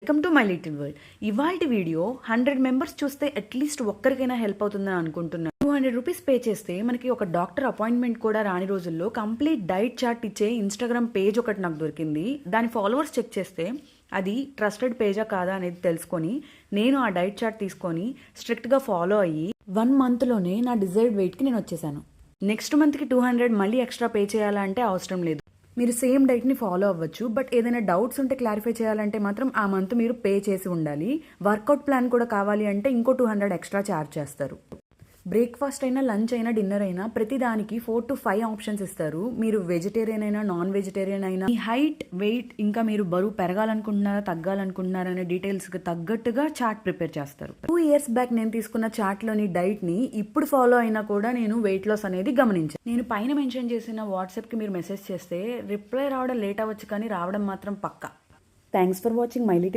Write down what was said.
Welcome to my little world. ఇవాల్టి video 100 members చూస్తే at least ఒక్కరికైనా హెల్ప్ అవుతుందని అనుకుంటున్నాను. 200 రూపీస్ పే చేస్తే మనకి ఒక డాక్టర్ అపాయింట్మెంట్ కూడా రాని రోజుల్లో కంప్లీట్ డైట్ చార్ట్ ఇచ్చే ఇన్స్టాగ్రామ్ పేజ్ ఒకటి నాకు దొరికింది. దాని ఫాలోవర్స్ చెక్ చేస్తే అది ట్రస్టెడ్ పేజా కాదా అనేది తెలుసుకొని నేను ఆ డైట్ చార్ట్ తీసుకొని స్ట్రిక్ట్గా ఫాలో అయ్యి 1 మంత్లోనే నా డిజైర్డ్ వెయిట్కి నేను వచ్చేసాను. నెక్స్ట్ మంత్కి 200 మళ్ళీ ఎక్స్ట్రా పే చేయాలంటే అవసరం లేదు. మీరు సేమ్ డైట్ని ఫాలో అవ్వచ్చు. బట్ ఏదైనా డౌట్స్ ఉంటే క్లారిఫై చేయాలంటే మాత్రం ఆ మంత్ మీరు పే చేసి ఉండాలి. వర్కౌట్ ప్లాన్ కూడా కావాలి అంటే ఇంకో 200 ఎక్స్ట్రా ఛార్జ్ చేస్తారు. బ్రేక్ఫాస్ట్ అయినా, లంచ్ అయినా, డిన్నర్ అయినా ప్రతి దానికి 4 to 5 ఆప్షన్స్ ఇస్తారు. మీరు వెజిటేరియన్ అయినా, నాన్ వెజిటేరియన్ అయినా, మీ హైట్, వెయిట్, ఇంకా మీరు బరువు పెరగాలనుకుంటున్నారా, తగ్గాలనుకుంటున్నారా అనే డీటెయిల్స్కి తగ్గట్టుగా చార్ట్ ప్రిపేర్ చేస్తారు. 2 years బ్యాక్ నేను తీసుకున్న చార్ట్లోని డైట్ని ఇప్పుడు ఫాలో అయినా కూడా నేను వెయిట్ లాస్ అనేది గమనించాను. నేను పైన మెన్షన్ చేసిన వాట్సాప్కి మీరు మెసేజ్ చేస్తే రిప్లై రావడం లేట్ అవ్వచ్చు, కానీ రావడం మాత్రం పక్కా. Thanks for watching my little world.